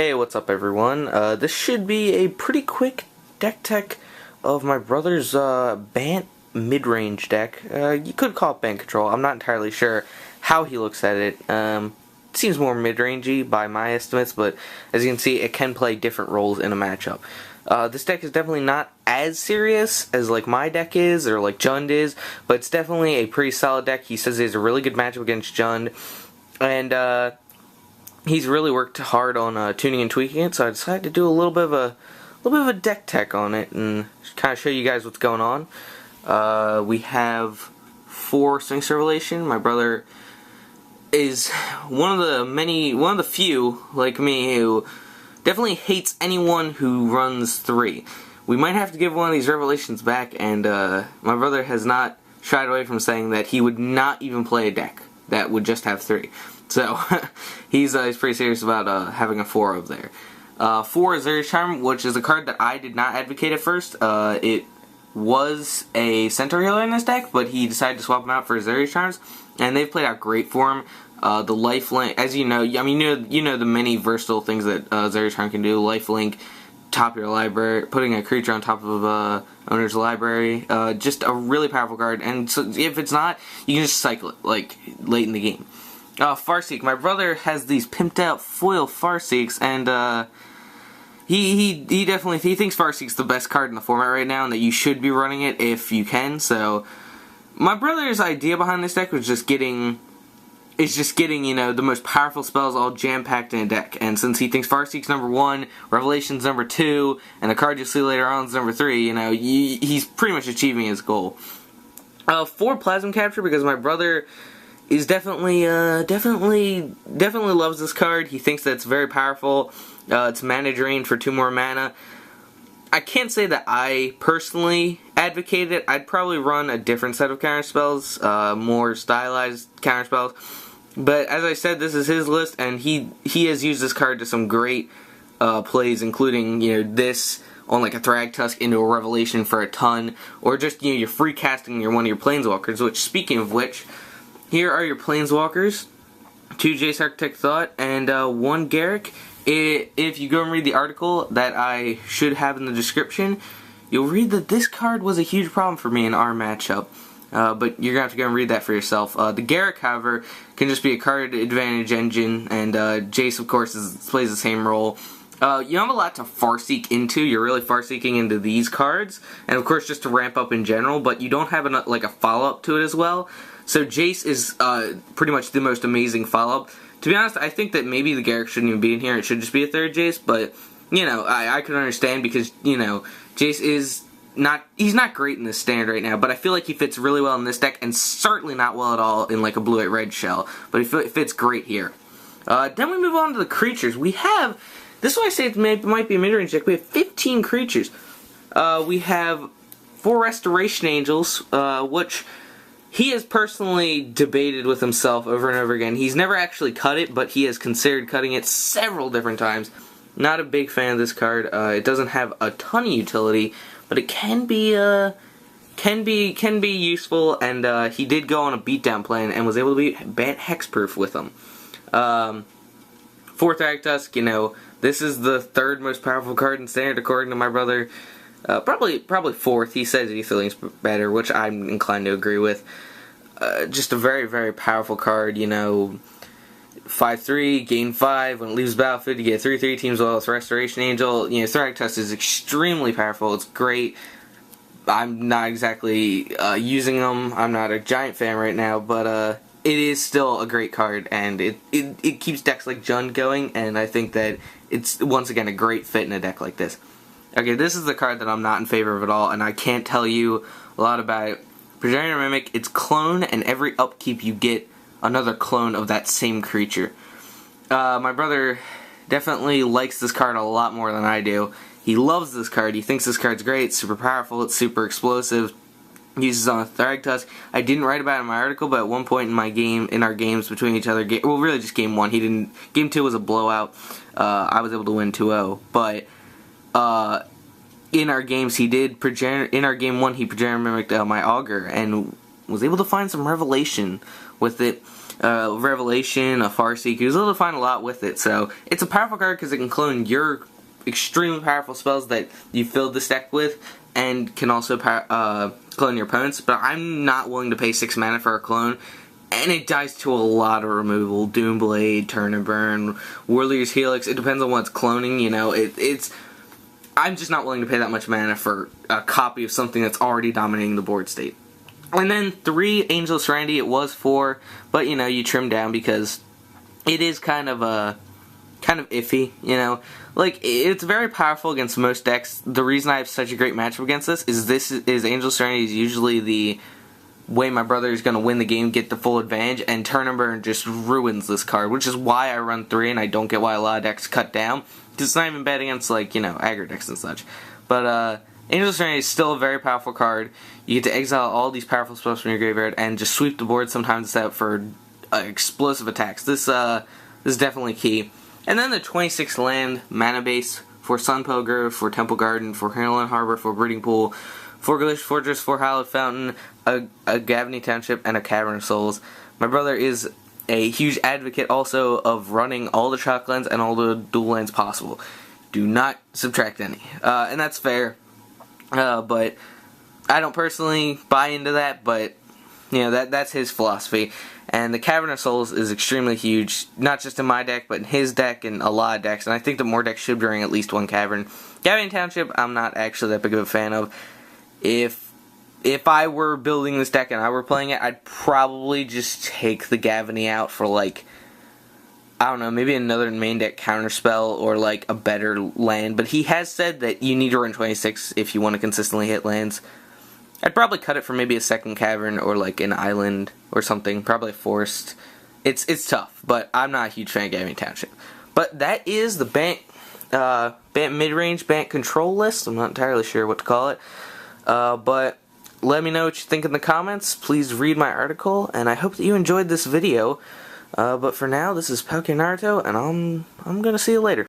Hey, what's up everyone? This should be a pretty quick deck tech of my brother's Bant mid-range deck. You could call it Bant Control. I'm not entirely sure how he looks at it. It seems more mid-rangey by my estimates, but as you can see, it can play different roles in a matchup. This deck is definitely not as serious as like my deck is, or like Jund is, but it's definitely a pretty solid deck. He says he has a really good matchup against Jund, and he's really worked hard on tuning and tweaking it, so I decided to do a little bit of a deck tech on it and kind of show you guys what's going on. We have 4 Sphinx Revelation. My brother is one of the few like me who definitely hates anyone who runs 3. We might have to give one of these Revelations back, and my brother has not shied away from saying that he would not even play a deck that would just have 3. So, he's pretty serious about having a 4 up there. 4 is Zeri's Charm, which is a card that I did not advocate at first. It was a Centaur healer in this deck, but he decided to swap him out for Zeri's Charms, and they've played out great for him. The lifelink, as you know, I mean, you know the many versatile things that Zeri's Charm can do. Lifelink, top of your library, putting a creature on top of owner's library. Just a really powerful card, and so if it's not, you can just cycle it, like, late in the game. Farseek. My brother has these pimped out foil Farseeks, and he thinks Farseek's the best card in the format right now, and that you should be running it if you can. So my brother's idea behind this deck was just getting you know, the most powerful spells all jam-packed in a deck. And since he thinks Farseek's number 1, Revelation's number 2, and the card you'll see later on is number 3, you know, he's pretty much achieving his goal. 4 Plasma Capture, because my brother is definitely loves this card. He thinks that it's very powerful. It's mana drain for 2 more mana. I can't say that I personally advocate it. I'd probably run a different set of counterspells, more stylized counterspells. But as I said, this is his list, and he has used this card to some great plays, including, you know, this on like a Thragtusk into a Revelation for a ton, or just, you know, you're free casting one of your Planeswalkers. Which, speaking of which, here are your Planeswalkers: 2 Jace Architect Thought and 1 Garruk. If you go and read the article that I should have in the description, you'll read that this card was a huge problem for me in our matchup. But you're going to have to go and read that for yourself. The Garruk, however, can just be a card advantage engine, and Jace, of course, plays the same role. You have a lot to Farseek into. You're really Farseeking into these cards, and of course just to ramp up in general, but you don't have like a follow-up to it as well. So Jace is pretty much the most amazing follow-up. To be honest, I think that maybe the Garruk shouldn't even be in here. It should just be a 3rd Jace, but, you know, I could understand because, you know, Jace is he's not great in this standard right now, but I feel like he fits really well in this deck, and certainly not well at all in like a blue-white-red shell, but it fits great here. Then we move on to the creatures. We have, this is why I say it might be a mid-range deck, we have 15 creatures. We have 4 Restoration Angels, which he has personally debated with himself over and over again. He's never actually cut it, but he has considered cutting it several different times. Not a big fan of this card. It doesn't have a ton of utility, but it can be useful, and he did go on a beatdown plan and was able to beat Bant Hexproof with him. 4th Thragtusk, you know, this is the 3rd most powerful card in Standard according to my brother. Probably 4th. He says he feels better, which I'm inclined to agree with. Just a very, very powerful card, you know. 5/3, gain 5. When it leaves the battlefield, you get 3/3 teams well. It's Restoration Angel. You know, Thragtusk is extremely powerful. It's great. I'm not exactly using them. I'm not a giant fan right now, but it is still a great card, and it keeps decks like Jund going, and I think that it's, once again, a great fit in a deck like this. Okay, this is the card that I'm not in favor of at all, and I can't tell you a lot about it. Progenitor Mimic, it's clone, and every upkeep you get another clone of that same creature. My brother definitely likes this card a lot more than I do. He loves this card. He thinks this card's great. It's super powerful. It's super explosive. Uses on a Thragtusk. I didn't write about it in my article, but at one point in our games between each other, well, really just game 1. Game 2 was a blowout. I was able to win 2-0, but in our games in our game 1 he Progenitor Mimicked my Augur and was able to find some revelation with it. Revelation, a Farseeker. He was able to find a lot with it, so it's a powerful card because it can clone your extremely powerful spells that you filled this deck with, and can also clone your opponents. But I'm not willing to pay 6 mana for a clone, and it dies to a lot of removal. Doomblade, Turn and Burn, Warrior's Helix. It depends on what's cloning. You know, it's. I'm just not willing to pay that much mana for a copy of something that's already dominating the board state. And then 3, Angel of Serenity. It was 4, but you know, you trim down because it is kind of iffy, you know. Like, it's very powerful against most decks. The reason I have such a great matchup against this is Angel of Serenity is usually the way my brother is going to win the game, get the full advantage, and Turn and Burn just ruins this card, which is why I run 3, and I don't get why a lot of decks cut down, because it's not even bad against, like, you know, aggro decks and such. But, Angel of Serenity is still a very powerful card. You get to exile all these powerful spells from your graveyard and just sweep the board. Sometimes it's out for explosive attacks. This is definitely key. And then the 26 land mana base for Sun Pilgrim, for Temple Garden, for Harlan Harbor, for Breeding Pool, for Glacier Fortress, for Hallowed Fountain, a Gavany Township, and a Cavern of Souls. My brother is a huge advocate also of running all the chalk lands and all the dual lands possible. Do not subtract any. And that's fair. But I don't personally buy into that, but you know, that's his philosophy. And the Cavern of Souls is extremely huge, not just in my deck, but in his deck and a lot of decks. And I think that more decks should bring at least one Cavern. Gavany Township, I'm not actually that big of a fan of. If I were building this deck and I were playing it, I'd probably just take the Gavany out for, like, I don't know, maybe another main deck counterspell or like a better land. But he has said that you need to run 26 if you want to consistently hit lands. I'd probably cut it for maybe a second Cavern or like an island or something, probably a forest. It's tough, but I'm not a huge fan of Gavany Township. But that is the Bant mid-range, Bant control list. I'm not entirely sure what to call it. But let me know what you think in the comments. Please read my article, and I hope that you enjoyed this video. But for now, this is Pokemon Naruto, and I'm gonna see you later.